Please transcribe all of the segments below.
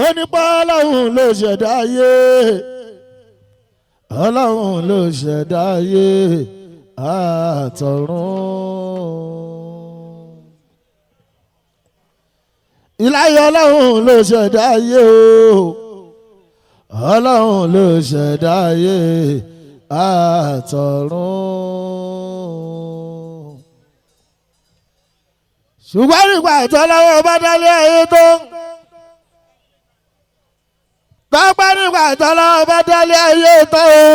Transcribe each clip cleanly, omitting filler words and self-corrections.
Onípa Ọlọ́run ló ṣẹ̀dá ayé, Ọlọ́run ló ṣẹ̀dá ayé àtọ̀run. Ìláyé Ọlọ́run ló ṣẹ̀dá ayé o, Ọlọ́run ló ṣẹ̀dá ayé àtọ̀run. Ṣùgbọ́n nígbà tó lọ́wọ́ bá dálé ayé tó. Tọ́pẹ́ nígbà tọ́lọ́ bá dálé ayé tó o.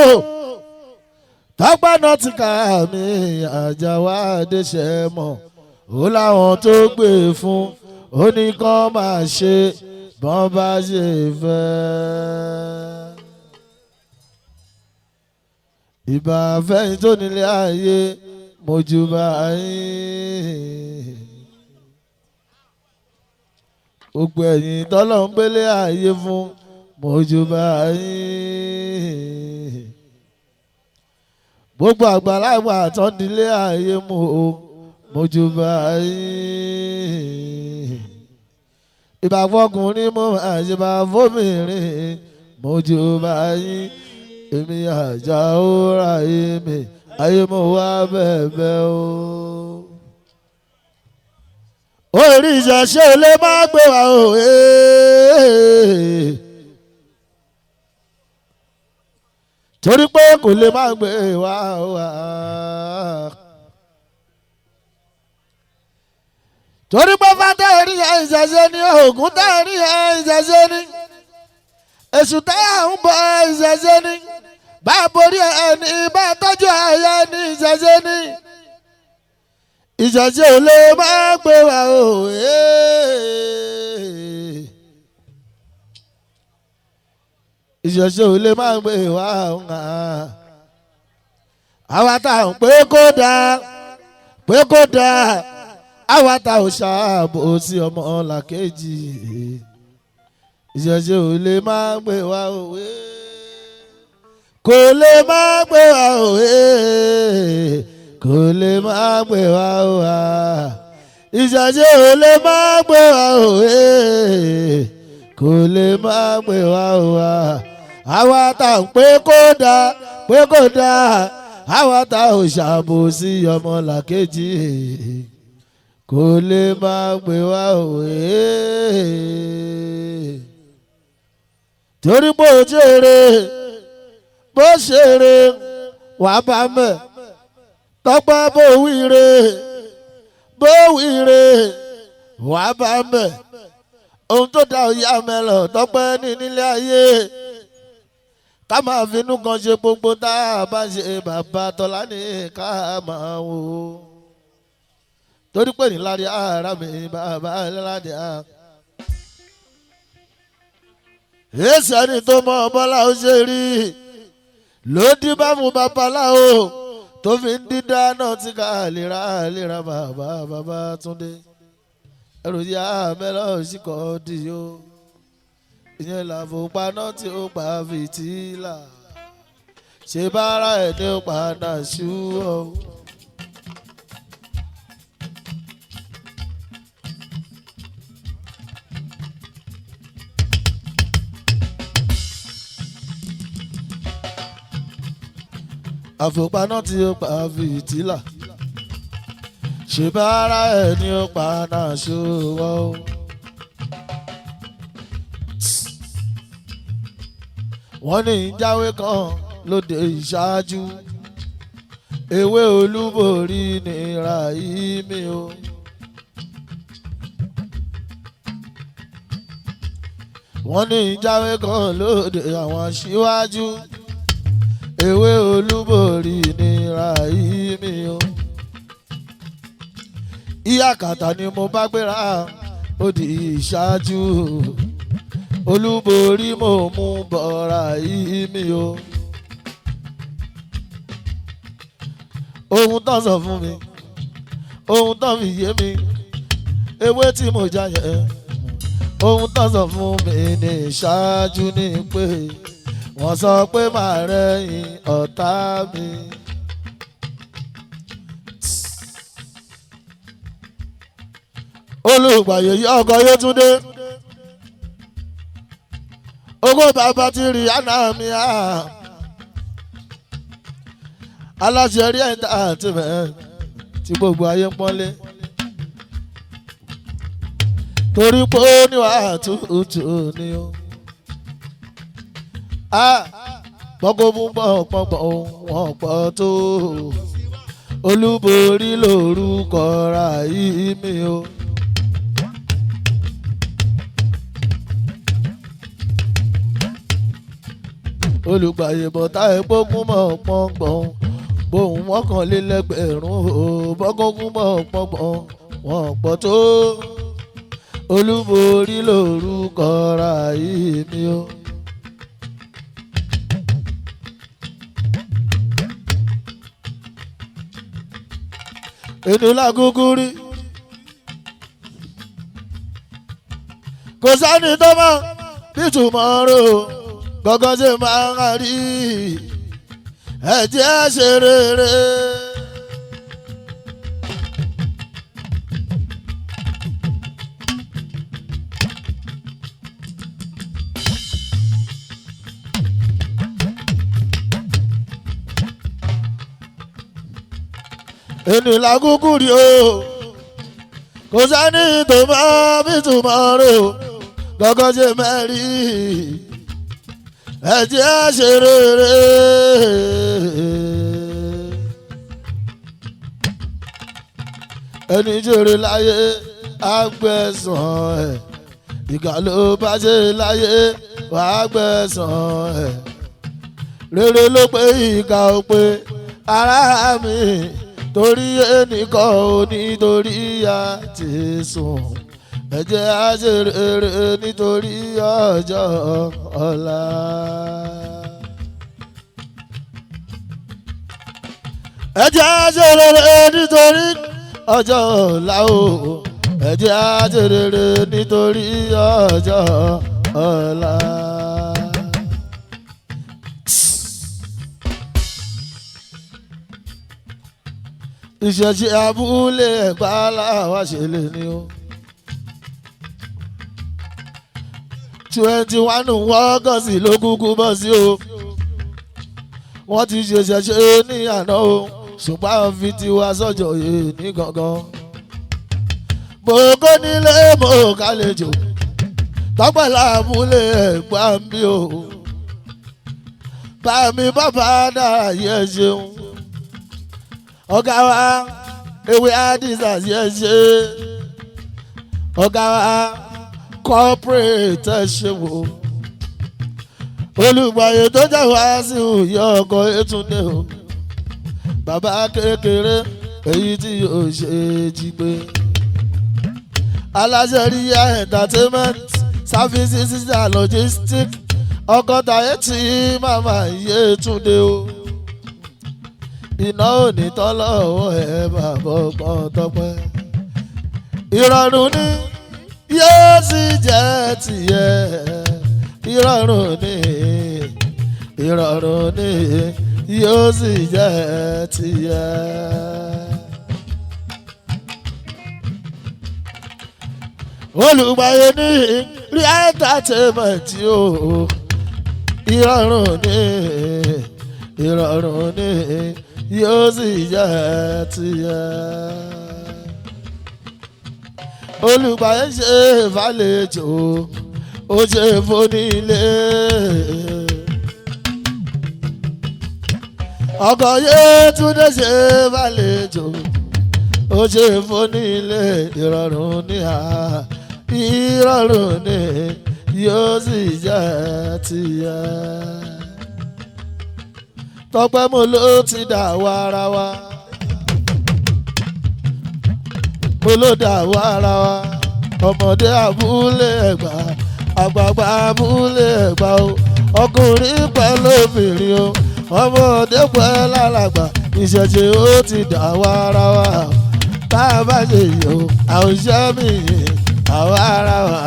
Tọ́pẹ́ náà ti kà mí Àjàó Adéṣẹ́ mọ̀. Ó láwọn tó gbé fún ó ní kán máa ṣe bọ́n bá ṣe fẹ́. Ìbà fẹ́yìn tó nílé ayé mojúbà yín. Gbogbo ẹ̀yin tọ́lọ́ ń gbélé ayé fún. Mojúbà yín. Gbogbo àgbàlagbà tó nílé ayé mú o. Mojúbà yín. Ìbà fọkùnrin mo máa ṣe bá fómìnrin. Mojúbà yín. Èmi Àjàó Ráyèmí ayé mo wá bẹ̀bẹ̀ o. Orí ìṣẹ̀ṣe lè má gbé wa o. Torí pé kò lè má gbé wá wá. Torí pé fátá ẹ̀rí ẹ̀ ìṣẹ̀ṣẹ̀ ni Ògún tá ẹ̀rí ẹ̀ ìṣẹ̀ṣẹ̀ ni Èṣù tá à ń bọ ìṣẹ̀ṣẹ̀ ni bá borí ẹni bá tọ́jú ẹ̀yẹ ní ìṣẹ̀ṣẹ̀ ni ìṣẹ̀ṣẹ̀ ò lè má gbé wá o. Ìṣẹ̀ṣẹ̀ ò lè má gbé wá ọ̀hún. Àwa tá à ń pé kó dáa àwa tá ò ṣàbò sí ọmọ làkejì. Ìṣẹ̀ṣẹ̀ ò lè má gbé wá òwe, kò lè má gbé wá òwe, kò lè má gbé wá òwà. Ìṣẹ̀ṣẹ̀ ò lè má gbé wá òwe, kò lè má gbé wá òwà. Àwa tá ń pé kó dáa àwa tá ò ṣàbòsí ọmọ làkejì. Kò lè má gbé wá òwe. Torí bó ṣeré wà bá mẹ́. Tọ́pẹ́ bó wíire wà bá mẹ́. Ohun tó dá òyà mẹ́lọ̀ Tọ́pẹ́ ní nílé ayé. Ká máa finú kan ṣe gbogbo tá a bá ṣe bàbá Tọ́lá ní ká máa wò. Torí pé níláre ara mi bàbá ẹlẹ́ládé á. Èsì ẹni tó mọ Bọ́lá ó ṣe rí ló dín bá fún babaláwo tó fi ń dídá náà tí ká lera bàbá Túndé. Ẹrù yá mẹ́lọ́ ṣìkọ́ dì yó. Ìyẹn làfòpaná tí ó pa fìtílà. Ṣé bára ẹ̀ ní ó padà ṣú ọ. Àfòpaná tí ó pa fìtílà. Ṣé bára ẹ̀ ní ó padà ṣú ọ. Wọ́n ní ìjáwé kan lóde ìṣáájú. Ewé olúborí ní Ráyèmí o. Wọ́n ní ìjáwé kan lóde àwọn aṣíwájú. Ewé olúborí ní Ráyèmí o. Ìyá kàtà ni mo bá gbéra ó di ìṣáájú. Olúborí mo mú bọ̀ Ráyèmí o. Ohun tó sọ fún mi, ohun tó fi yé mi, ewé tí mo já yẹn ohun tó sọ fún mi ní ìṣáájú ni pé wọ́n sọ pé màá rẹ́yìn ọ̀tá mi. olùgbàyè yí ọkọ̀ Yétúndé ogó bàbá ti rí àná mi á aláṣẹ rí ẹ̀ńtà àti mẹ́ẹ̀ tí gbogbo ayé ń pọ́nlé torí pé ó níwà tútù ni ó pọ́kó mú pọ́npọ́npọ́ wọn pọ̀ tó olúborí lórúkọ ra yìí mi o. olùgbàyè bọ̀tá epo kún mọ́ pọ́npọ́n bóun mọ́kànlélẹ́gbẹ̀rún o bọ́kọ́ kún mọ́ pọ́npọ́n wọn pọ̀ tó olúborí lórúkọ ra yìí mi o. inú lágúgú rí kò sẹ́ni tó mọ̀ bí tùmọ̀rò gọ́gọ́ ṣe máa ń rí ẹ̀jẹ̀ ṣe rere. inú lágúgú rí o kò sẹ́ni tó mọ̀ bí tùmọ̀rò gọ́gọ́ ṣe máa rí ẹ̀jẹ̀ ṣe rere. ẹni jèrè láyé àgbẹ̀sán ẹ̀ ìkà ló bá ṣe láyé wàá gbẹ̀sán ẹ̀ rere ló pé ìkà ò pé ara mi torí ẹnìkan ò nítorí àti sùn ẹ̀jẹ̀ á ṣe rere nítorí ọjọ́ ọ̀la. ẹ̀jẹ̀ á ṣe rere nítorí ọjọ́ ọ̀la o ẹ̀jẹ̀ á ṣe rere nítorí ọjọ́ ọ̀la. ìṣẹ̀ṣe abúlé Ẹ̀gbá làwa ṣe lè ní o. 21 August ló kúkú bọ́ sí o. wọ́n ti ṣẹ̀ṣẹ̀ ní àná o ṣùgbọ́n àwọn fi tiwa sọ́jọ́ yìí ní gangan. gbogbo nílé mo kálejò tọ́pẹ́ láàmúlé Ẹ̀gbá ń bí o. bàmí bàbá dára yẹ ṣeun. ọ̀gá wa ewé àdìsá yẹ ṣe. ọ̀gá wa corporate ṣe wò. olùgbàyè tó jà wá sí òye ọkọ̀ Yétúndé o. bàbá kékeré èyí tí yóò ṣe jí gbé. aláṣẹ ríyá entertainment services and logistics ọkọ̀ tàyé tí màmá Yétúndé o. iná ò ní tán lọ́wọ́ ẹ̀ bàbá ọgbọ́n tọpẹ́. ìrọ̀rùn ni yóò sì jẹ́ tìyẹ. ìrọ̀rùn ni yóò sì jẹ́ tìyẹ. olùgbàyè ní rí entertainment o. ìrọ̀rùn ni yóò sì jẹ́ tìyẹ. olùgbàyè ṣe fàlejò ó ṣe fónílé. ọkọ̀ Yétúndé ṣe fàlejò ó ṣe fónílé. ìrọ̀rùn ni ìrọ̀rùn ni yóò sì jẹ́ tìyẹ. Tọ́pẹ́ mo ló ti dà wá ara wa. mo ló dà wá ara wa. ọmọdé abúlé Ẹ̀gbá àgbààgbà abúlé Ẹ̀gbá o. ọkùnrin pẹ̀lú obìnrin o. ọmọdé pẹ̀lú alàgbà ìṣẹ̀ṣe ó ti dà wá ara wa. tá a bá ṣe yìí o àwòṣe mi àwa ara wa.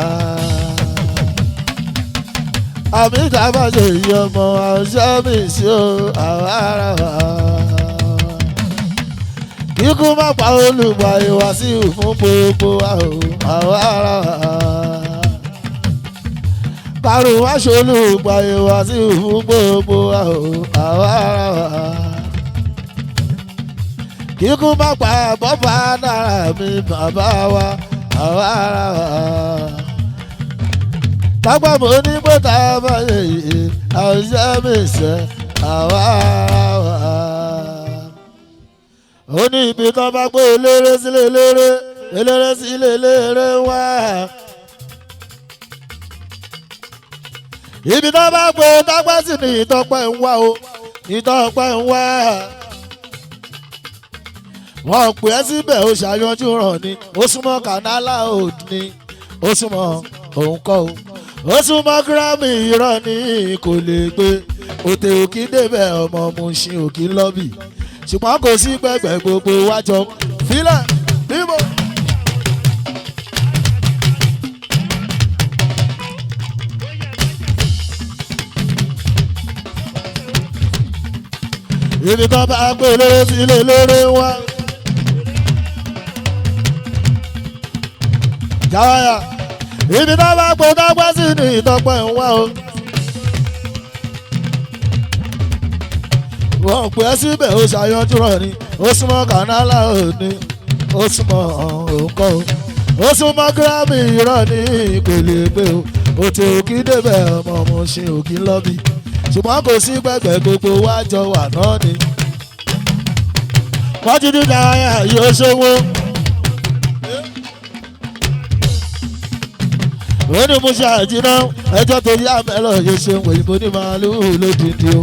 àmì ìjàmbá ṣe yí ọmọ àṣẹ mi sí o àwọn ará wa. Kíkú má pa olùgbà Wàsíù fún gbogbo àwọn ará wa. Kárùn wá ṣolùgbà Wàsíù fún gbogbo àwọn ará wa. Kíkú má pa bọ́bá dára mi bàbá wa àwọn ará wa. Tágbà mo ní bọ́tà báyé yìí àwùjọ mi sẹ́ àwọn ará wa. Ó ní ibi tó bá gbé eléré sílé eléré eléré sílé eléré wá. Ibi tó bá gbé tágbà sí ni ìtọ́pẹ́ ń wá o ìtọ́pẹ́ ń wá. Wọ́n pè é síbẹ̀ ó ṣàyànjú ràn ní ó súnmọ́ kànálà òdì ní ó súnmọ́ òun kọ́ o ó súnmọ́ gírámì irọ́ ní kò lè gbé òtè òkì débẹ̀ ọmọ Mùṣín òkì lọ́bì ṣùgbọ́n kò sí gbẹ̀gbẹ̀ gbogbo wájọ fílẹ̀ bíbò. Ibi kan bá gbé lóró sílé lóró wá. Jáwáyà ibi tó bá gbó dágbá sí ní ìtọ́pẹ́ ń wá o. Wọ́n pè é síbẹ̀ ó ṣàyànjú rọ̀ ni ó súnmọ́ kànálà òní ó súnmọ́ òǹkọ́ o ó súnmọ́ gírámì irọ́ ní ìpele pé o òtè òkì débẹ̀ ọmọ Mùṣín òkì lọ́bì ṣùgbọ́n kò sí gbẹ̀gbẹ̀ gbogbo wájọ wà náà ni. Wọ́n ti dín Jáwáyà yóò ṣòwò. Ó ní mo ṣe àjìná ẹjọ́ tó yá mẹ́lọ̀ yóò ṣe ń wòyìnbó ní màálùú lódìdí o.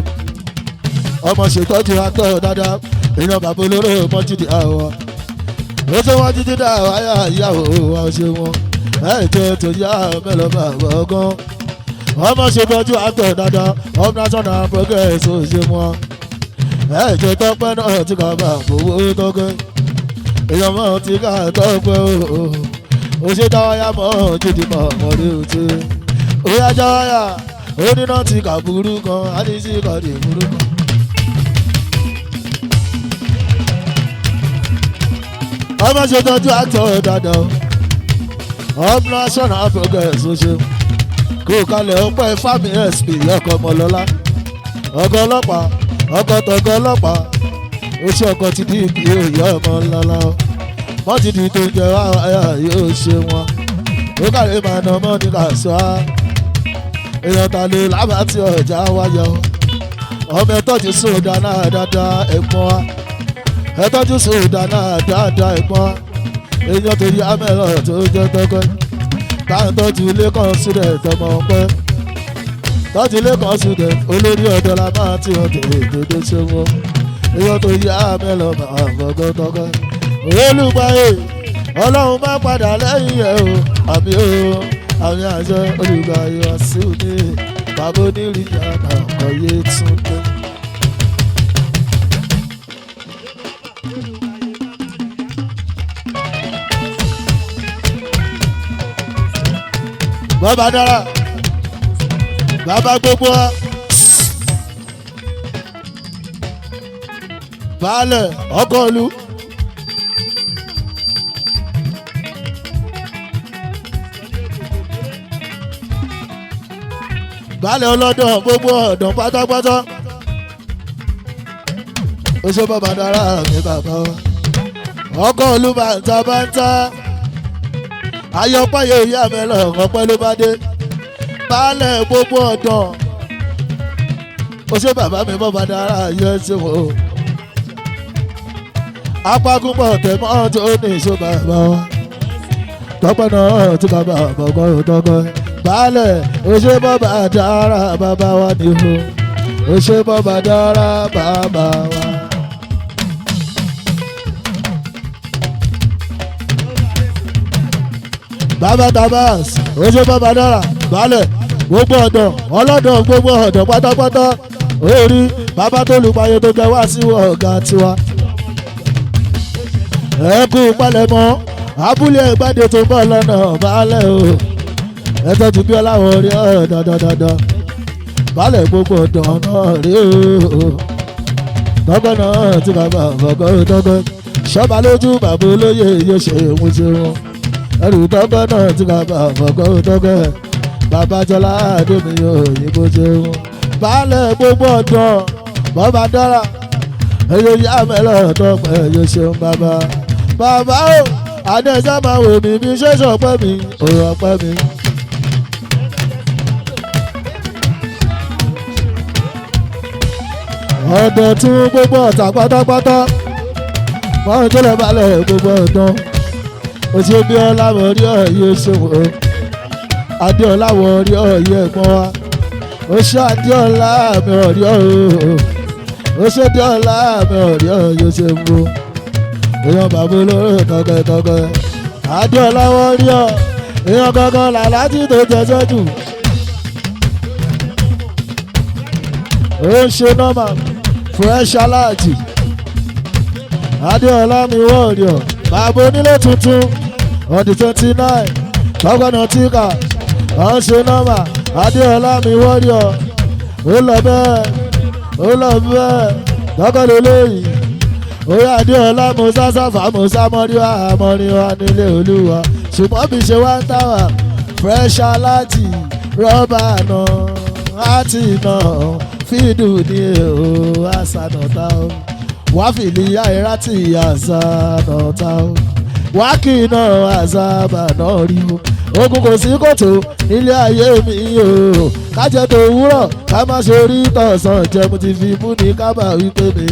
Ọmọ ṣètọ́jú atọ́ dáadáa èèyàn bàbá olóró mọ́júdì àwọ̀. Ó tó wọ́n jíjí dá wáyà ìyàwó wa ṣe wọn. Ẹjọ́ tó yá mẹ́lọ̀ bàbá ọgán. Ọmọ ṣètọ́jú atọ́ dáadáa of national progress ó ṣe wọn. Ẹjọ́ tọ́pẹ́ náà ti kà bá owó tọ́kẹ́. Èèyàn mọ́ ti kà tọ́pẹ́ o. Ó ṣe Jáwáyà mọ́ jíjí mọ́ ọmọdé òtí. Ó yá Jáwáyà ó ní náà ti kà burú kan á ní sí ìkàdé burú kan. Ọmọ ṣe tọ́jú àtọ̀ dáadáa of national progress ó ṣe kó kalẹ̀ ọpẹ́ fámi SP ọkọ̀ ọmọlọ́lá ọkọ̀ ọlọ́pàá ọkọ̀ tọ̀gọ̀ ọlọ́pàá ó ṣe ọkọ̀ ti di ìpè òye ọmọ ńláńlá wọ́n ti di tó ń jẹ wáyà yóò ṣe wọn ó kàlẹ́ máa ná ọmọ ní kàṣọ́ èèyàn ta lè lábàá tí ọjà wáyọ ọmọ ẹ̀tọ́ ti sùn dáná dáadáa ẹ̀gbọ́n wa ẹ̀tọ́ ti sùn dáná dáadáa ẹ̀gbọ́n wa èèyàn tó yá mẹ́rọ̀ tó jẹ́ tọ́kọ́ táwọn tọ́jú ilé kan sílẹ̀ tọmọ pẹ́ tọ́jú ilé kan sílẹ̀ olórí ọ̀dọ́ la máa ti hàn tèrè dédé ṣe wọ́n èèyàn tó yá mẹ́rọ̀ máa gbọ́gbọ́ tọ́kọ́ olùgbàyè ọlọ́run má padà lẹ́yìn ẹ̀ o àmì o àmì àjọ olùgbàyè Wàsíù ní bàbá onírìyà náà kọ̀yé túnde. Bàbá dára bàbá gbogbo wa baálẹ̀ ọkọ̀ ìlú. Baálẹ̀ ọlọ́dọ̀ gbogbo ọ̀dọ̀ pátápátá ó ṣe bàbá dára mi bàbá wa ọkọ̀ ìlú bàǹtà ayọ̀páyé ìyá mi lọ ọpẹ́ ló bá dé baálẹ̀ gbogbo ọ̀dọ̀ ó ṣe bàbá mi bàbá dára yẹ ṣe wò ó apágúnbọ̀ tẹ̀mọ́ tó ní ìṣó bàbá wa tọ́pẹ́ náà tí bàbá àbọ̀gbọ́ tọ́kọ́ baálẹ̀ ó ṣe bàbá dára bàbá wa ni ó ṣe bàbá dára bàbá wa. Bàbá Tabas ó ṣe bàbá dára baálẹ̀ gbogbo ọ̀dọ̀ ọlọ́dọ̀ gbogbo ọ̀dọ̀ pátápátá orí bàbá tó lùpàyè tó jẹ́ wá sí ọ̀gá tiwa. Ẹ kú palẹ̀mọ́ abúlé ìgbàdé tó ń bọ̀ lọ́nà baálẹ̀ o ẹ tọ́jú bí ọláwọ̀ orí dandandandan balẹ̀ gbogbo ọ̀dọ́ náà rí o tọ́gbọ́n náà tí bàbá àfọ̀gọ́ tọ́gbọ́n ṣọ́ba lójú bàbá olóyè yóò ṣe òun ṣe wọn ẹrù tọ́gbọ́n náà tí bàbá àfọ̀gọ́ tọ́gbọ́n bàbá jọlá àdémi òyìnbó ṣe wọn balẹ̀ gbogbo ọ̀dọ́ bàbá dára ẹyọ yá mẹ́lọ̀ tọ́pẹ́ yóò ṣeun bàbá bàbá o àdéṣà máa wò mí bí ṣẹ́ṣọ̀ pẹ́ mi òrò pẹ́ mi. ọ̀dọ̀ tí gbogbo ọ̀tà pátápátá wọ́n ń tẹ́lẹ̀ balẹ̀ gbogbo ọ̀dọ́ oṣù bí ọláwọ̀ rí ọ̀yẹ́ ṣòwò adéọláwọ̀ rí ọ̀yẹ́ ẹ̀gbọ́n wa oṣù adéọlá mi ọ̀rí ọ̀hún oṣù adéọlá mi ọ̀rí ọ̀yẹ́ ṣe ń bọ̀ èèyàn bàbá olóró tọkẹtọkẹ adéọláwọ̀ rí ọ̀ èèyàn gangan làlájì tó jẹjẹ jù ó ń ṣe nọ́mà fresh aláàjì adéọlá mi wọ́ọ̀rì ọ̀ bàbá onílé tuntun on the 29 lọ́gbọ̀nà tíkà ó ń ṣe nọ́mà adéọlá mi wọ́ọ̀rì ọ̀ ó lọ bẹ́ẹ̀ lọ́gọ́dọ̀ lóyìn oyè adéọlá musa sáfà musa mọ́ríwá mọ́ríwá nílé olúwa ṣùgbọ́n bí ṣe wá ń tàwà fresh aláàjì rọ́bà náà àti náà fídù ní èho àṣànàta o wá fìlí àìrá tí àṣànàta o wá kì í náà àṣàbà náà rí o ogun kò sí kòtò nílé ayé mi o kájẹ tó wúrọ̀ ká má ṣe orí tọ̀sán jẹ mo ti fi mú ní kábà wípé mi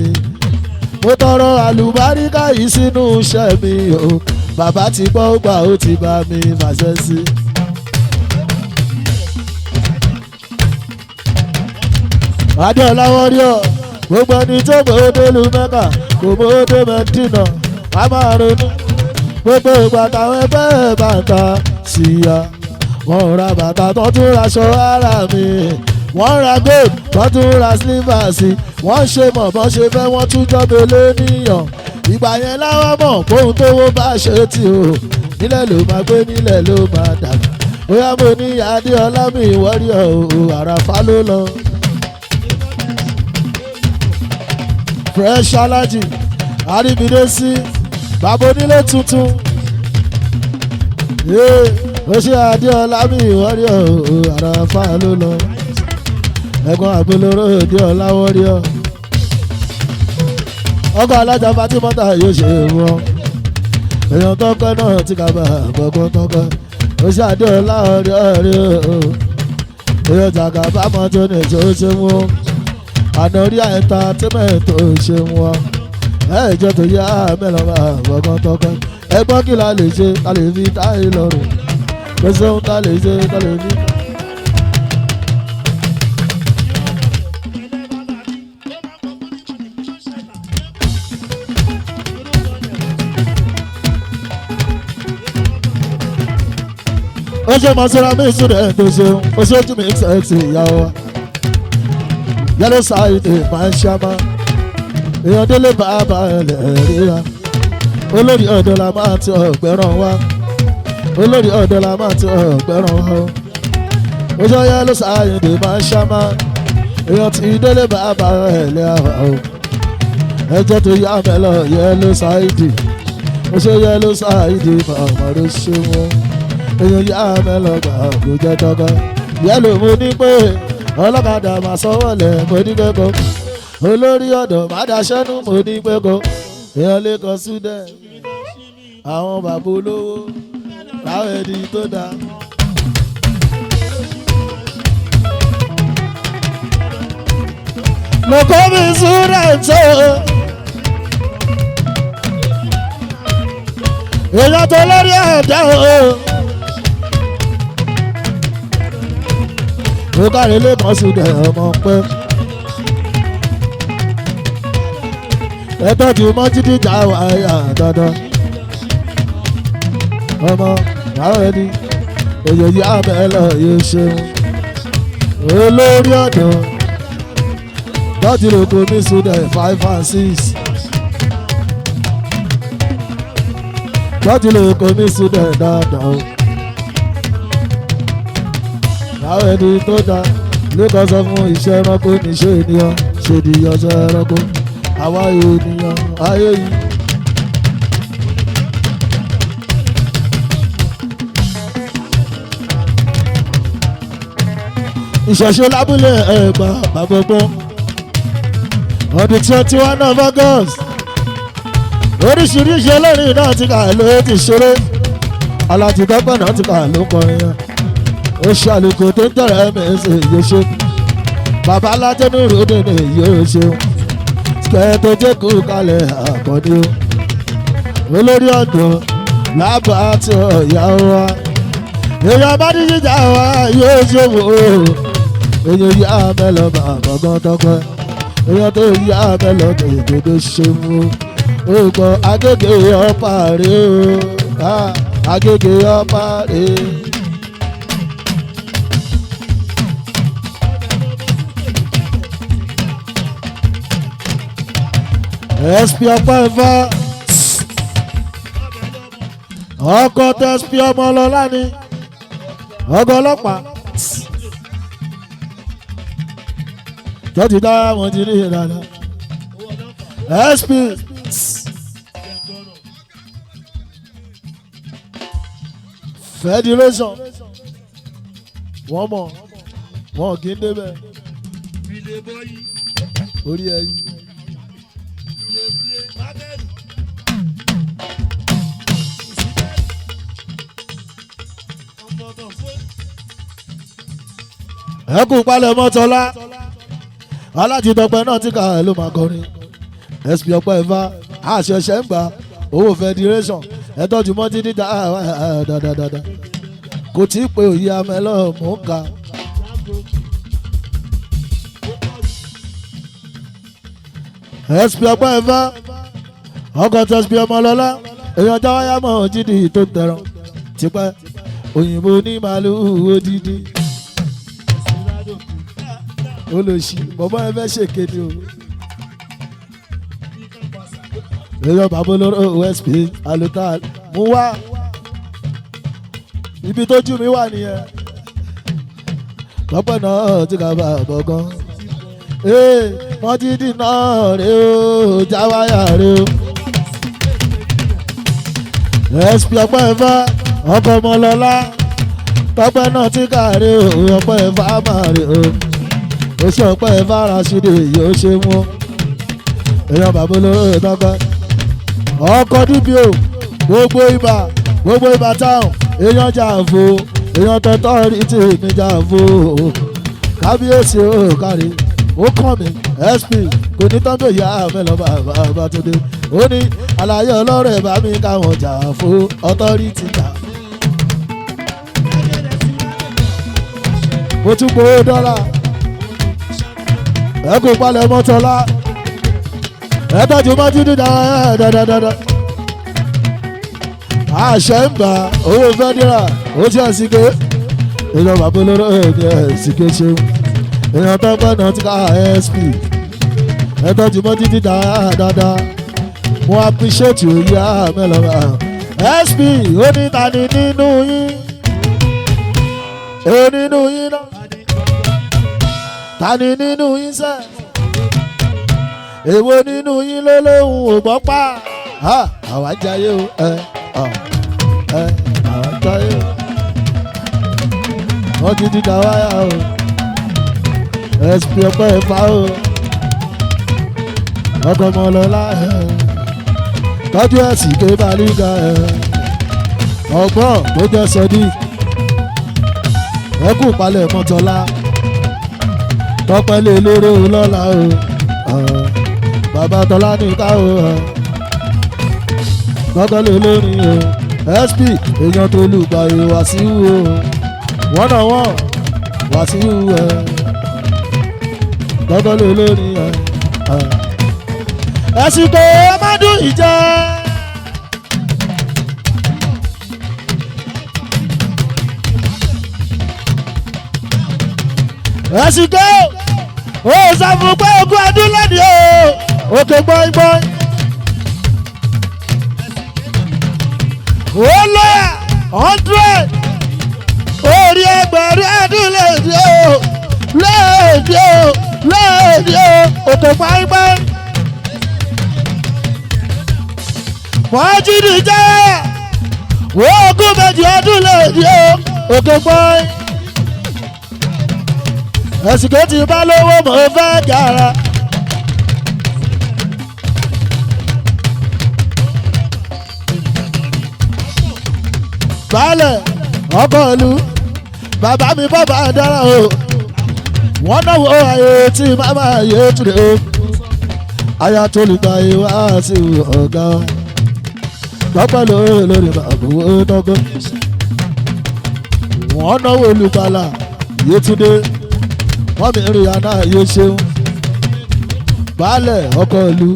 mo tọrọ àlùbáríkà yìí sínú iṣẹ́ mi o bàbá ti gbọ́ gbà ó ti bá mi fàṣẹ sí. adéọlá wọ́rí ọ̀ gbogbo ẹni tó gbòódé lu mẹ́kà kò gbòódé mẹ́dínà a máa ronú gbogbo ìgbà táwọn ẹgbẹ́ bàtà sí ya wọ́n ra bàtà tó tún ra aṣọ ara mi wọ́n ra gold tó tún ra slippers wọ́n ṣe mọ̀ bọ́n ṣe fẹ́ wọ́n tún jọ́bẹ̀ lẹ́nìyàn ìgbà yẹn láwọn mọ̀ kóhun tówó bá ṣe tì o nílẹ̀ ló máa gbé nílẹ̀ ló máa dàgbà bóyá mo ní adéọlá mi wọ́rí ọ̀ àràfá ló lọ. fresh alájì àríbìdé sí bàbá onílé tuntun ó ṣe adéọlá mi wọ́rí ọ̀ àràfà ló lọ ẹ̀gbọ́n àgbélóró adéọlá wọ́rí ọ̀ ọkọ̀ alájà fatimọ́ta yóò ṣe wọ́n èèyàn tọ́kọ́ náà ti kàbà gbọ̀ngàn tọ́kọ́ ó ṣe adéọlá wọ́rí ọ̀rí èèyàn jàgà bámọ́ tó ní ètò ó ṣe wọ́n ànàrí entertainment tó ṣe wọn ẹ̀jẹ̀ tó yá mẹ́lọ́mà gbọ̀ngàn tọ́kọ́ ẹgbọ́n kí la lè ṣe ta lè fi táyé lọ́rùn kò sóhun ta lè ṣe ta lè fi. ó ṣe mọ̀ṣúra mi ìṣúná tó ṣeun ó ṣojú mi ṣẹ́ẹ̀tì ìyàwó wa yẹ́lò sáyidé máa ń ṣàmá èèyàn délé bàbá ẹlẹ́ ríra olórí ọ̀dọ́ la máa ti ọ̀gbẹ́ràn wá olórí ọ̀dọ́ la máa ti ọ̀gbẹ́ràn wá ó ṣe yẹ́lò sáyidé máa ń ṣàmá èèyàn ti délé bàbá ẹlẹ́ àwà o ẹjọ́ tó yá mẹ́lọ̀ yẹ́lò sáyidé ó ṣe yẹ́lò sáyidé màmá ló ṣe wọ́n èèyàn yá mẹ́lọ̀ gbà kó jẹ́ tọ́ka yẹ́lò mo ní pé ọlọ́kadà máa sọ́wọ́ lẹ̀ mo ní pẹ́kọ́ olórí ọ̀dọ̀ máa daṣẹ́nu mo ní pẹ́kọ́ èèyàn lè kọ́ súdẹ̀ àwọn bàbá olówó láwọn ẹni tó dáa. mo kọ́ mi súdẹ̀ tó èèyàn tó lórí ọ̀dọ̀ o. ó kárí lè kàn sí dẹ̀ ọmọ pẹ́. ẹ̀tọ́ tí mọ́ títí jà wáyà dandan. ọmọ àwọn ẹni èyí yá mẹ́lọ̀ yóò ṣeun. olórí ọ̀dọ́ tọ́jú lóko mi sódẹ̀ 5 and 6. tọ́jú lóko mi sódẹ̀ dáadáa. àwọn ẹni tó dá lẹ́kọ̀ọ́ sọ fún iṣẹ́ ẹranko níṣẹ́ ènìyàn ṣèdíyàn ṣe ẹranko àwa ènìyàn ayé yìí. ìṣẹ̀ṣe lábúlé Ẹ̀gbá bàbọ̀gbọ́n ọdún 21 of August oríṣiríṣi olórin náà ti kà ló ti ṣeré alátìgbọ́gbọ́n náà ti kà ló kọrin yẹn ó ṣàlùkò tó ń tẹ̀rẹ̀ mẹ́sẹ̀ yóò ṣe bàbá alájẹ́nu ròdè ní yóò ṣe kẹ́ẹ̀tọ́ jẹ́kù kalẹ̀ àkọ́ni o olórí ọ̀dọ́ lábàá tí ọ̀yà wa èèyàn bá ní jíjà wa yóò ṣe wò ó èèyàn yá mẹ́lọ bàbọ̀gán tọ́pẹ́ èèyàn tó yá mẹ́lọ tó ìgbòdo ṣe mú ó kọ Agége ọ̀pá rè ó Agége ọ̀pá rè. SP ọ̀pá ẹ̀fọ́ ọkọ̀ tó SP ọmọ ọlọ́lá ni ọgọ́ ọlọ́pàá tó ti dá wọn ti rí ìrànà SP Federation wọ́n mọ̀ wọ́n kì í débẹ̀ orí ẹ̀yìn. ẹkùn palẹ̀ mọ́tọ́lá alátìtọ́pẹ́ náà tí kà ló máa kọrin SP ọpẹ́ Ifá àṣẹṣẹ ń gbà owó Federation ẹtọ́jú mọ́tí dídá dáadáa kò tí ì pé òye amẹ́lọ́ mò ń ka. SP ọpẹ́ Ifá ọkọ̀ tó SP ọmọlọ́lá èèyàn jáwáyá mọ̀ jídì tó tẹ̀rọ tipẹ́ òyìnbó ní màlúù odidi olóṣì bọ́bọ́ ẹ fẹ́ ṣèkéde o. èèyàn bàbá olóró OSP àlùtà mú wá ibi tójú mi wà nìyẹn lọ́pọ̀ náà tí ká bá bọ̀ gan. wọ́n ti dìnnà rè o jáwáyà rè o. SP ọpẹ́ Ifá ọkọ̀ ọmọlọ́lá tọ́pẹ́ náà tí ká rè o ọpẹ́ Ifá máa rè o. oṣù ọpẹ́ Ifá Rashidi yóò ṣe mú èèyàn bàbá olóró tọ́pẹ́ ọkọ̀ dúbíò gbogbo ibà táwọn èèyàn jàǹfò èèyàn tọ́tọ́ rí tí mi jàǹfò kábíyèsí ó kárí ó kàn mí SP kò ní tán tó yá mẹ́lọ bàbá tó dé ó ní àlàyé ọlọ́rọ̀ ẹ̀ bá mi káwọn jàǹfò ọtọ́rìtì jà. mo tún gbowó dọ́là ẹ kò palẹ̀ mọ́tọ́lá ẹ tọ́jú mọ́tí dídá dáadáa. àṣẹ ń bá owó fẹ́dírà ó jẹ́ ẹ̀sìnké èèyàn bàbá olóró ẹ̀jẹ̀ ẹ̀sìnké ṣeun èèyàn tó pẹ́ náà ti ká SP ẹ tọ́jú mọ́tí dídá dáadáa. mo appreciate òye àmẹ́lọ́ra SP ó ní tani nínú yín ó nínú yín náà tani nínú yín sẹ́ èwo nínú yín ló lóhùn ò gbọ́ pa àwa jayé o àwa jayé o wọ́n ti di dàwáyà o SP ọpẹ́ Ifá o ọkọ̀ ọmọlọ́lá tọ́jú ẹ̀sìn ké balíga ọgbọ́n tó jẹ́ sọdí ẹkú palẹ̀ mọ́tọ́lá tọ́pẹ́ lé lóró lọ́la o bàbá tọ́lá ní ká o tọ́pẹ́ lé lórí o SP èèyàn tó lùgbà Wàsíù o wọ́n náà wọ́n Wàsíù tọ́pẹ́ lé lórí ẹ̀sìn kò ọmọdún ìjẹ́. ẹ̀sìn kò ó sọ fún pé ogún ọdún lónìí o òkè gbọ́ngbọ́n. ó lọ́yà 100 orí ẹgbẹ̀rún ọdún lónìí o lónìí òkè páípáí. Mọ́jídì jẹ́ ogún méjì ọdún lòdì o òkè páí. Ẹ̀sìn kò tí bá lówó mọ̀ fẹ́ gàrà. Baálẹ̀ ọkọ̀ ìlú bàbá mi bàbá dára o wọ́n náwó ayé tí màmá ayé túnde o aya tó lè gba ìwá sí ọ̀gá lọ́pẹ́ lórí bàbá owó tọ́gbọ́n wọ́n náwó olùgbàlà Yétúndé wọ́n mi rí àná ayé ṣeun Baálẹ̀ ọkọ̀ ìlú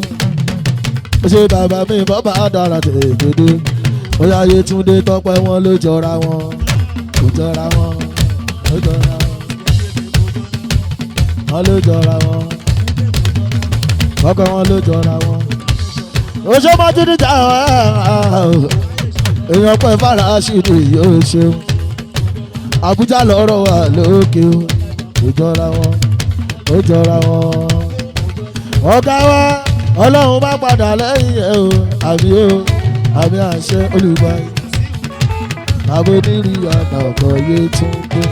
ó ṣe bàbá mi bàbá dára tètè Oya Yétúndé Tọ́pẹ́ wọn ló jọra wọn kò jọra wọn ló jọra wọn ló jọra wọn kọ́kọ́ wọn ló jọra wọn. Oṣù Mọ́jídì jà èèyàn pẹ́ Fáráṣídì yóò ṣeun Àbújá lọ́rọ̀ wà lókè o kò jọra wọn ó jọra wọn. Ọ̀gá wa Ọlọ́run bá padà lẹ́yìn ẹ̀ o àbí o àmì àṣẹ olùgbàyè àbóníri àgbà ọkọ Yétúndé.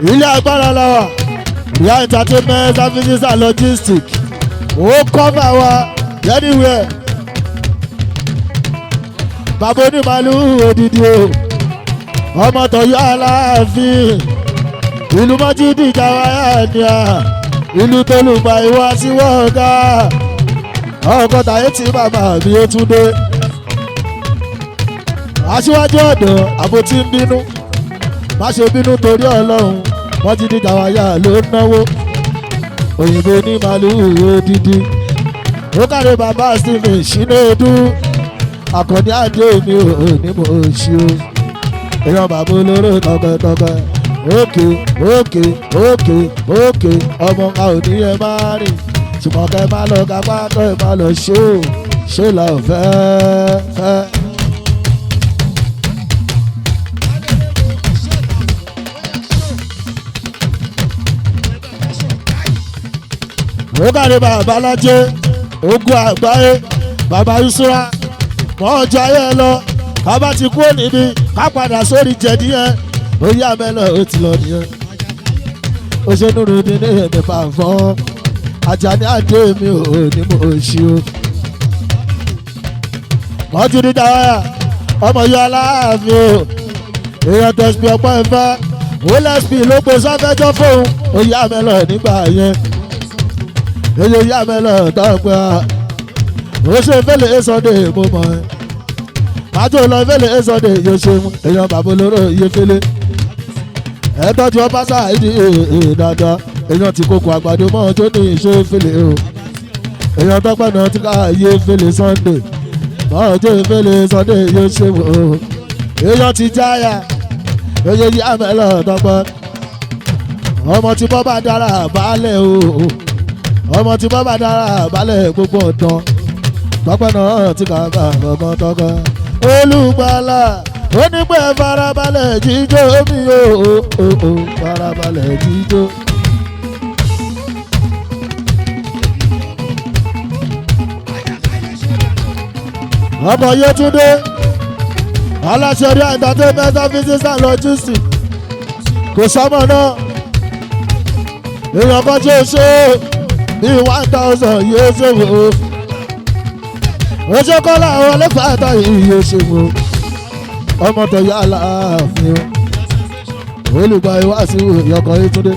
Ilé agbára làwà Ria entertainment services and logistics ó kọ́fà wa anywhere. Bàbá onímàlú òdìdí o ọmọ tọ̀yọ́ Aláàfin ìlú Mọ́jídì Jàwáyà ni a ìlú tólùgbà ìwá sí wọ́ọ̀gá ọgọ́ta etí bàbá mi Yétúndé aṣíwájú ọ̀dọ́ àbótí ń bínú má ṣe bínú torí Ọlọ́run Mọ́jídì Jàwáyà ló ń náwó òyìnbó onímàlú òdìdí ó kàrí bàbá Stephen Ṣínódù Àkàndé àdé mi ò ní mo ṣe o èèyàn bàbá olóró tọkẹtọkẹ òkè òkè òkè òkè ọmọ ká ò ní ẹ má rìn ṣùgbọ́n kẹ má lọ ká pátọ́ ẹ má lọ ṣó ṣé là ò fẹ́ fẹ́. ó kàrí bàbá Lájẹ́ ogun àgbáyé bàbá Yusura mọ́ ọjọ́ ayé ẹ lọ ká bá ti kú níbi ká padà sórí jẹ̀dí yẹn ó yá mẹ́lẹ̀ ó ti lọ nìyẹn. ó ṣe núru ní ní èmi pàfọ́ Àjàní àdé mi ò ní mo ṣe o. Mọ́jídì Jàwáyà ọmọ yọ Aláàfin o èèyàn tẹ̀sí ọpọ́ ẹ̀fẹ́ olsp ló pe sọ́fẹ́jọ́ fóun ó yá mẹ́lẹ̀ nígbà yẹn èyí ó yá mẹ́lẹ̀ tọ́pẹ́ ó ṣe fẹ́lẹ̀ Sunday mo mọ̀ ẹ́ àjò lọ fẹ́lẹ̀ Sunday yóò ṣe mú èèyàn bàbá olóró iye fẹ́lẹ̀ ẹ tọ́jú ọba sáàdì dáadáa èèyàn ti kókò àgbàdo mọ́ tó ní ìṣe fẹ́lẹ̀ o èèyàn tọ́pẹ́ náà ti ká iye fẹ́lẹ̀ Sunday mọ́ ọjọ́ fẹ́lẹ̀ Sunday yóò ṣe mú o èèyàn ti jáyà èyí yí àmẹ́lọ̀ tọ́pẹ́ ọmọ tí bọ́ bá dára balẹ̀ o ọmọ tí bọ́ bá dára balẹ̀ gbogbo ọ̀dàn tọ́pẹ́ náà ti ká bá ọgbọ́n tọ́pẹ́ Olùgbàlà ó ní pé farabalẹ̀ jíjó mi o farabalẹ̀ jíjó. ọmọ Yétúndé aláṣẹ Ria entertainment services and logistics kò sọmọ náà èèyàn kan tí ó ṣe bí 1000 yóò ṣe wò ó ó ṣe kọ́ láwọn ọlẹ́fàá yìí yóò ṣe wò ó ọmọ tọ̀yọ́ Aláàfin olùgbà ìwáṣí ìyọkọ̀ Yétúndé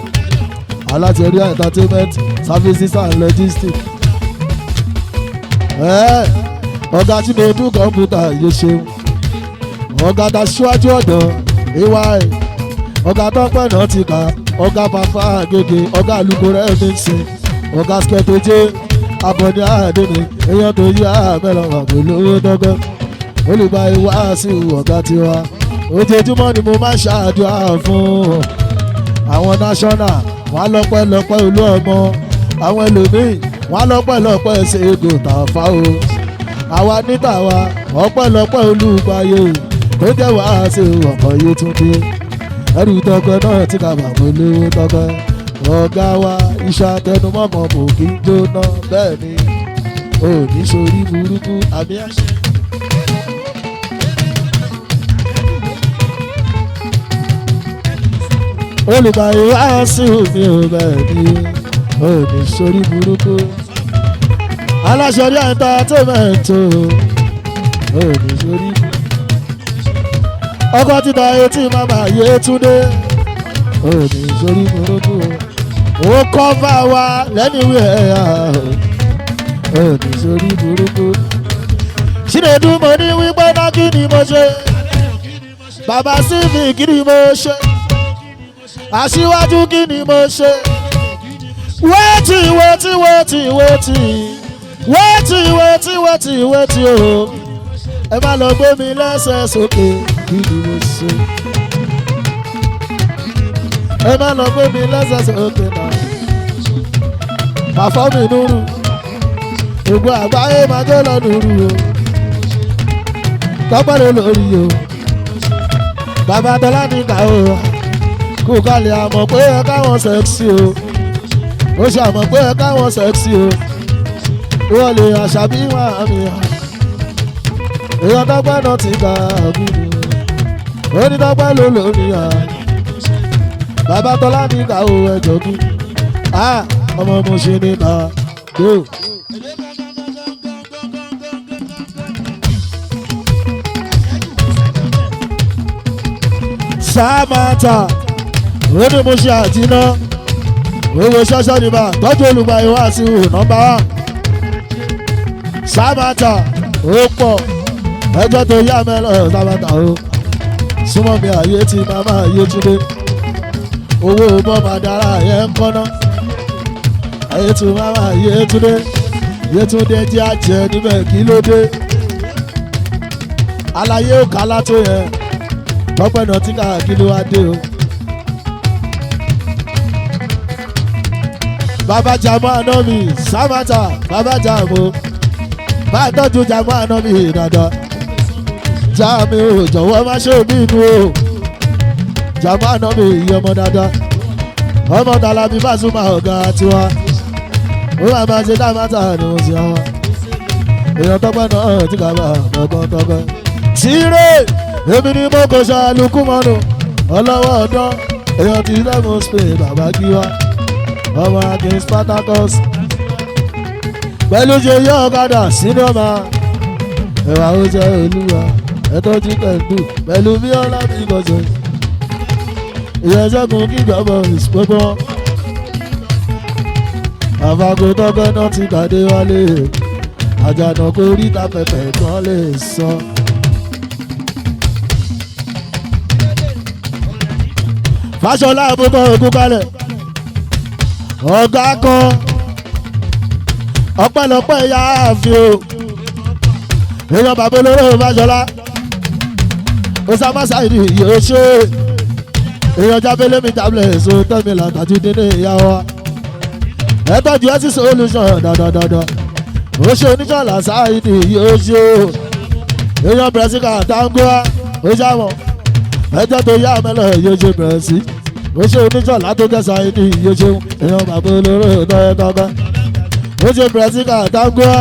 aláṣẹ Ria entertainment services and logistics ọ̀gá tí mo dún kọ̀ǹpútà yóò ṣeun ọ̀gá ta ṣíwájú ọ̀dọ́ ay ọ̀gá tọ́pẹ́ náà ti kà ọ̀gá Bàfá Agége ọ̀gá Alukoro mc ọ̀gá skẹtoje abọ́ni àdéni èèyàn tó yí àmẹ́lọ wà pẹ̀lú owó dọ́gbẹ́ olùgbà ìwáṣí ọ̀gá tiwa ojoojúmọ́ ni mo máa ṣàdúrà fún àwọn national wọn lọ́pẹ́lọpẹ́ olú ọmọ àwọn ẹlòmíì wọn lọ́pọ̀lọpọ̀ ṣe ègò tàfà o àwa níta wa ọpẹ́lọpẹ́ olùgbàyè tó jẹ́ wàá ṣe ọkọ̀ yìí tún dé ẹrù tọkọ náà tí kàbà mọ́ lówó tọkọ ọ̀gá wa iṣẹ́ atẹnumọ́mọ́ kò kí ń jóná bẹ́ẹ̀ ni ò ní sórí burúkú àmì àṣẹ. olùgbàyè wá sí omi ò bẹ́ẹ̀ ni ò ní sórí burúkú aláṣọrí ẹ̀ńtátẹ́mẹ̀ntì ò ní sórí ọkọ̀ títà etí mama Yétúndé ò ní sórí burúkú ó kọ́fà wa lẹ́niwé ẹ̀yà ò ní sórí burúkú. Chinedu mo ní wípé náà kí ni mo ṣe bàbá sífì kí ni mo ṣe aṣíwájú kí ni mo ṣe wéètì o ẹ má lọ gbé mi lẹ́sẹ̀ sókè kí ni mo ṣe ẹ má lọ gbé mi lẹ́sẹ̀ sókè náà pàfọ́mì nùrù gbogbo àgbáyé máa jẹ́ lọ nùrù o tọ́pẹ́lẹ́ lórí o bàbá tọ́lá ní ká o kú kalẹ̀ àmọ̀ pé ẹ káwọn sẹ́ksì o ó ṣàmọ̀ pé ẹ káwọn sẹ́ksì o wọ́n lè àṣàbí wọn àmì èèyàn tọ́pẹ́ náà ti gbà mí ó ní tọ́pẹ́ ló lórí à bàbá tọ́lá ní ká o ẹjọ́ bí ọmọ mo ṣe ní ká tó. Sámátà ó ní mo ṣe àjìná owó ṣọ́ṣọ́ níbà tọ́jú olùgbàyè wá sí nọ́mbà 1 Sámátà ó pọ̀ ẹjọ́ tó yá mẹ́lọ̀ Sámátà ó súnmọ́ mi àyè tí màmá Yétúndé owó mọ́ màdára yẹn ń kọ́ná àyè tí màmá Yétúndé jẹ́ àjẹ́ níbẹ̀ kí ló dé àlàyé ò kálá tó yẹn tọ́pẹ́ náà tí káàkiri wá dé o. bàbá Jàmọ́ ànábì Sámátà bàbá Jàmọ́ bá tọ́jú Jàmọ́ ànábì dáadáa Jàmí o jọ̀wọ́ má ṣe mí inú o Jàmọ́ ànábì iye ọmọ dáadáa ọmọ Tàlàbí Pasuma ọ̀gá tiwa ó máa máa ṣe Sámátà ni mo ṣe àwọn èèyàn tọ́pẹ́ náà tí kàbà ọgbọ́n tọ́pẹ́ tìrẹ èmi ni mo kò ṣàlùkù mọ́nù ọlọ́wọ́ ọ̀dọ́ èèyàn ti lẹ́mú spain bàbá kíwá ọmọ akin Spartacus pẹ̀lú ṣe yọ ọ̀kadà sínú ọmọ ẹ̀wà ó jẹ́ olúwa ẹ̀tọ́jú pẹ̀lú bí ọlá mi kọ̀ṣẹ́ ìyẹ̀ṣẹ́gun kíjọba ìṣpẹ́pọ́ àfàgò tọ́pẹ́ náà ti kàdé wálé àjànàkú oríta pẹ̀pẹ̀ kan lè sọ. Fáṣọlá àbúkọ ògùn kalẹ̀ ọ̀gá kan ọpẹ́lọpẹ́ ìyá ààfin o èèyàn bàbá olóró Fáṣọlá Osama Saidi yóò ṣe èèyàn jábélé mi tablet so tẹ́mìlà tàjú dédé ìyá wa ẹ̀tọ́jú ẹ̀ sí solution dandandandan ó ṣe oníṣọ́lá Saidi yóò ṣe èèyàn bẹ̀rẹ̀síkà táǹgọ́à ó ṣàmọ̀ ẹjọ́ tó yá mẹ́lẹ̀ yóò ṣe bẹ̀rẹ̀ sí ó ṣe oníṣọ́lá tó kẹsà ìdí yóò ṣe èèyàn bàbá olóró tọ́yẹ́tọ́kọ́ ó ṣe bẹ̀rẹ̀síkà táǹgọ́à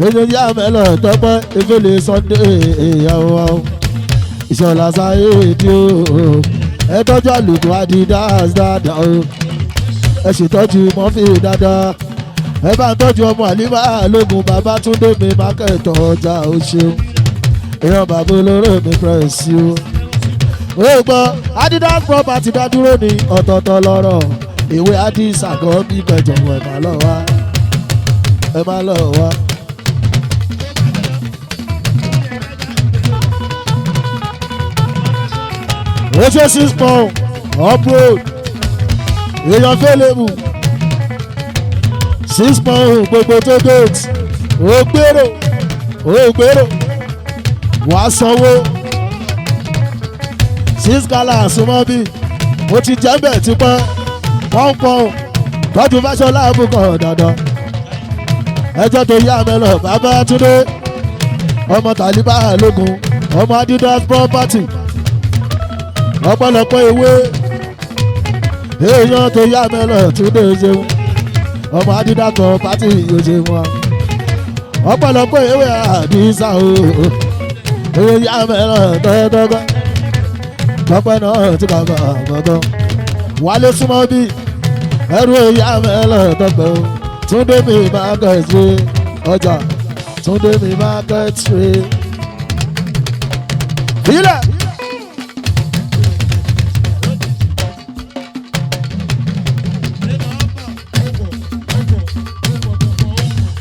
èèyàn yá mẹ́lẹ̀ tọ́pẹ́ ìfẹ́lẹ̀ Sunday ìyàwó wa ìṣọ̀lá Saidi o ẹ tọ́jú àlùkò Adidas dáadáa o ẹ ṣètọ́jú mọ́fì dáadáa ẹ bá ń tọ́jú ọmọ àlímà lógun Babátúndé mi mákẹ́tọ̀ ọjà ó ṣeun èèyàn bàbá olóró mi pẹ̀sì o gbọ́ Adidas property dá dúró ní ọ̀tọ̀ọ̀tọ̀ lọ́rọ̀ ìwé Adis àgọ́ bí gbẹ̀jọ̀wọ̀ ẹ má lọ wá. ó ṣe 6 pound upload èèyàn fẹ́lẹ́mù 6 pound gbogbo tó date ó gbèrò wàá sanwó 6 gala àsomọ́bí mo ti jẹ́ bẹ́ẹ̀ tipẹ́ 1 pound tọ́jú Fáṣọlá àbúkọ̀ dandan ẹjọ́ tó yá mẹ́lọ̀ bàbá Túndé ọmọ tàlíbà lógun ọmọ Adidas property ọ̀pọ̀lọpọ̀ ewé èèyàn tó yá mẹ́lọ̀ Túndé ṣeun ọmọ Adidas property yóò ṣe wọn ọ̀pọ̀lọpọ̀ ewé àdìsá o èèyàn yá mẹ́lọ̀ tọ́tọ́gọ́ tọ́pẹ́ náà ti bàbá àgbọ̀gọ́ wálé súnmọ́ bí ẹrú ìyá mẹ́lọ̀ tọ́pẹ́ o Túndé mi máa kẹ́ ṣe ọjà Túndé mi máa kẹ́ ṣe. Ilẹ̀.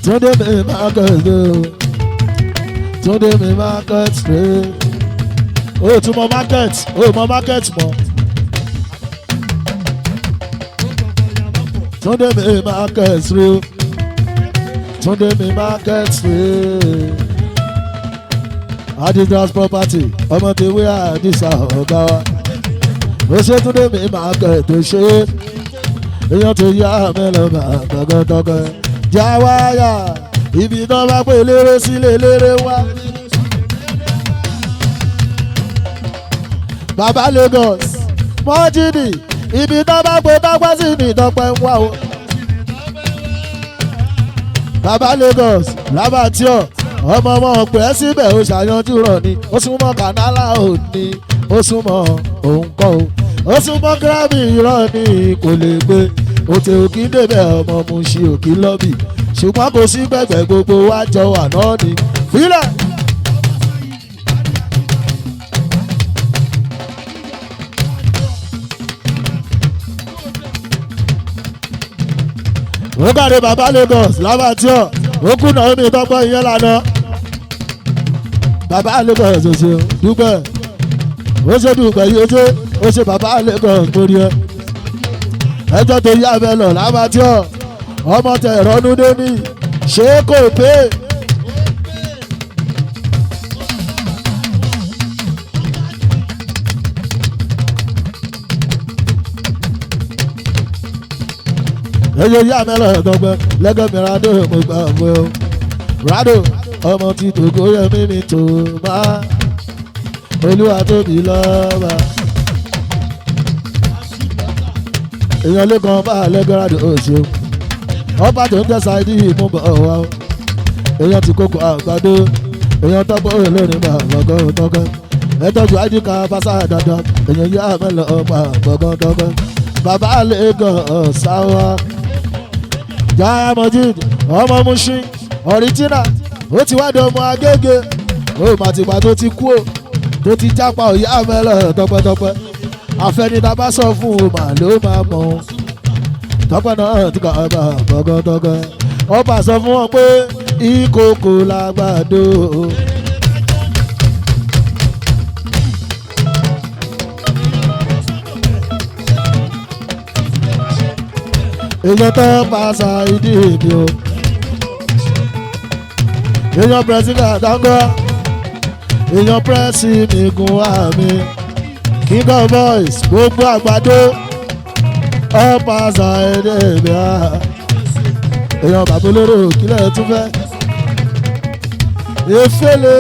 Túndé mi máa kẹ́ ṣe o Túndé mi máa kẹ́ ṣe. O tún mọ market o mọ market mọ. Túndé mi máa kẹ́ ṣe o Túndé mi máa kẹ́ ṣe. Adidas property ọmọ tí wí àdìsá ọ̀gá wa. Ó ṣe Túndé mi máa kẹ́ tó ṣe. Èèyàn tó yá mẹ́lẹ̀ máa tọ́gọ́tọ́gọ́. Jáwáyà ibi tó bá pè lérè sílé lérè wá. Bàbá Lagos mọ́jìdì ibi tó bá pè tọ́pẹ́ sí ní ìtọ́pẹ́ ń wá o. Bàbá Lagos lábàtíọ̀ ọmọ ọmọ pẹ́ síbẹ̀ ó ṣàyanjú rọ̀ ni ó súnmọ́ kànálà ò ní ó súnmọ́ òun kọ́ o ó súnmọ́ gírámì irọ́ ni kò lè gbé òtè òkì débẹ̀ ọmọ mu ṣe òkì lọ́bì ṣùgbọ́n kò sí gbẹ̀gbẹ̀ gbogbo wa jọ wà náà ni fílẹ̀. ó kàdé bàbá Lagos lábàtíọ̀ ó kùnà omi tọ́pọ̀ ìyẹn lánàá bàbá Lagos ó ṣe dúpẹ́ ó ṣe dúpẹ́ yìí ó ṣe bàbá Lagos torí ẹ ẹjọ́ tó yá bẹ́ẹ̀ lọ lábàtíọ̀ ọmọ tẹ̀ rọ́nú dé ní ṣé kò pé. Ẹyẹ yá mẹ́lọ̀ ẹ̀dọ́gbẹ́ lẹ́gẹ̀mí rádò mo gbà fún ẹ o. Rádò ọmọ ti tògó yẹmí mi tó máa olúwa tóbi lọ́ba. Èèyàn lẹ́kàn bá lẹ́gẹ̀ rádò òṣèlú. Ọba tó ń tẹ̀sà ìdí ìmú bọ̀ wá o. Èèyàn ti kókó àgbàdo. Èèyàn tọ́pọ̀ olórin bá gbọ̀ngàn tọ́gẹ́. Ẹ tọ́jú àdìkà pásá dandan. Èèyàn yá mẹ́lọ̀ ọba gbọ̀ngàn tọ́gẹ́. Bàbá Lagos sáwá. Jaya Mojid ọmọ Mushin original ó ti wá di ọmọ Agége ó mà ti gbà tó ti kú ó tó ti jápa òyà mẹ́lẹ̀ tọpẹ́tọpẹ́ àfẹnidá bá sọ fún un mà ló máa mọ̀ ọ́n tọpẹ́ náà ti kà ọba gbọ́gọ́dọ́gọ́ ọba sọ fún wọn pé ìkòkò làgbàdo. Èèyàn tó pàṣà ìdí èdè o. Èèyàn pẹ̀sìdà dáńgọ́. Èèyàn pẹ̀sì nìgún àmì. King of boys gbogbo àgbàdo. Ó pàṣà ìdí èdè a. Èèyàn bàbá olóró kílẹ̀ tún fẹ́. Efele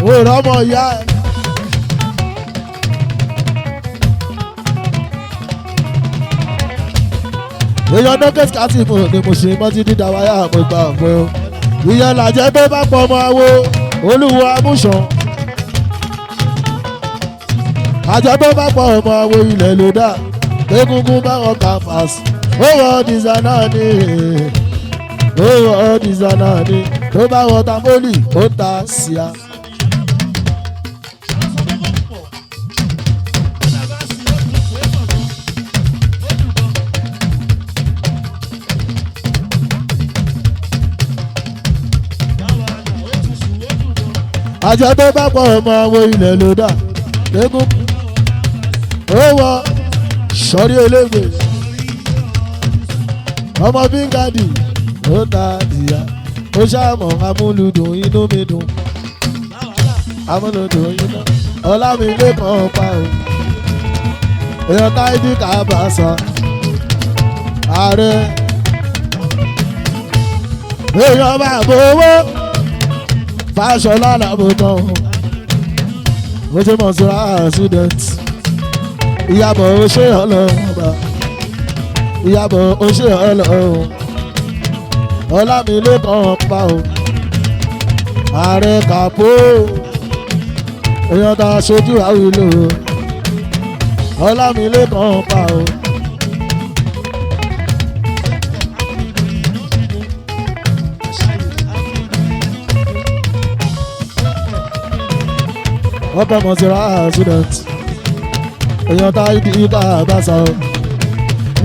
òòrọ̀ ọmọ ìyá ẹ̀. Èèyàn dọ́kẹ́tì kásìmù ni mo ṣe mọ́tí dídá wáyà mo gbà fún ọ. Ìyẹn làjẹ́ tó bá pọ̀ ọmọ awo olúwo amúṣan. Àjọ tó bá pọ̀ ọmọ awo ilẹ̀ ló dà egungun bá wọn canvas. Ó wọ dìzánà ni ó wọ dìzánà ni tó bá wọ tamoli ó ta síá. Àjọ tó bá pọ̀ ọmọ àwọn ilẹ̀ ló dà lẹ́gùn ó wọ sọ́rí elégbè ọmọ bíngàdì ó ta dìyà ó ṣàmọ̀ amúlùdùn inú mi dùn amúlùdùn inú ọlámilé kan pa o èèyàn táìdì kábàásà ààrẹ èèyàn bá bówó Fáṣọlá làbòtán ó ti mọ̀ síra student Ìyábọ̀ ó ṣe ọlọ́run bá Ìyábọ̀ ó ṣe ọlọ́run Ọlámilékan pa o ààrẹ kàpó èèyàn tá a ṣojú àwìlò Ọlámilékan pa o. ọkọ̀ mọ̀síra student èèyàn tá ibi ibà àbáṣà o.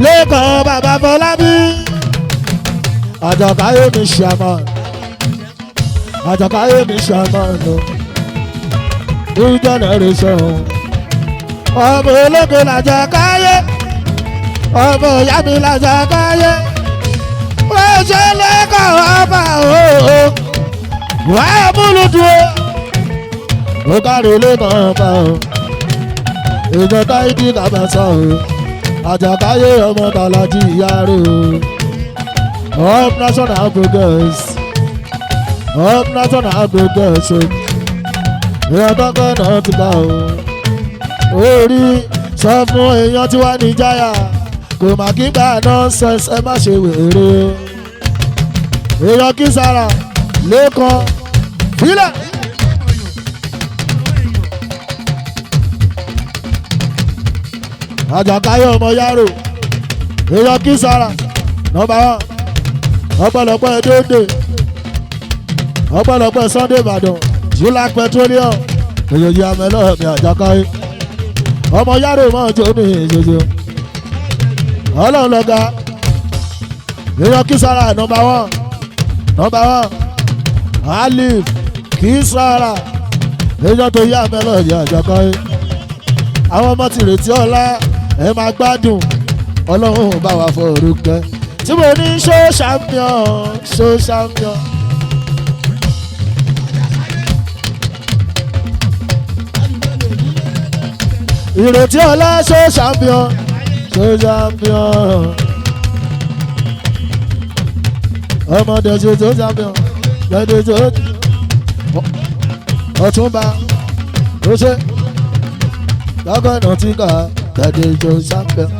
Lẹ́kàn bàbá Fọlábí Àjàkáyé mi ṣàmà Àjàkáyé mi ṣàmà lọ new generation ọmọ ológo l'Àjàkáyé ọmọ ìyá mi l'Àjàkáyé wọ́n ṣe Lẹ́kàn ọba o wà á múlù dúró ó kárí Lẹ́kàn ọba o ìjọba ìdí kàbàṣà o Àjàkáyé ọmọ Bàlájì ìyá rẹ̀ o up national progress up national progress o èèyàn tọ́kọ̀ náà ti ká o orí sọ fún èèyàn tí wà ní Ìjáyà kò má kí gbà nonsense ẹ má ṣe wèrè o èèyàn kí sára Lẹ́kàn fílẹ̀. Àjàkáyé ọmọ Yaro èèyàn kí sára nọ́mbà 1 ọpẹ́lọpẹ́ dédé ọpẹ́lọpẹ́ Sunday Ìbàdàn Zulac Petroleum èyí amẹ́lọ́ mi Àjàkáyé ọmọ Yaro mọ́ tó ní ìṣoṣo ọlọ́run lọ́gá èèyàn kí sára nọ́mbà 1 Alif kí sára èèyàn tó yá amẹ́lọ́ mi Àjàkáyé àwọn ọmọ tìrètí ọlá ẹ máa gbádùn ọlọ́run bá wa fọ orúkẹ tí mo ní show champion. Ìrètí ọlá show champion. ọmọdé show champion lẹ́dẹ̀ tó Ọ̀túnba ó ṣe lọ́gọ́nà tí kà lẹ́dẹ̀ show champion.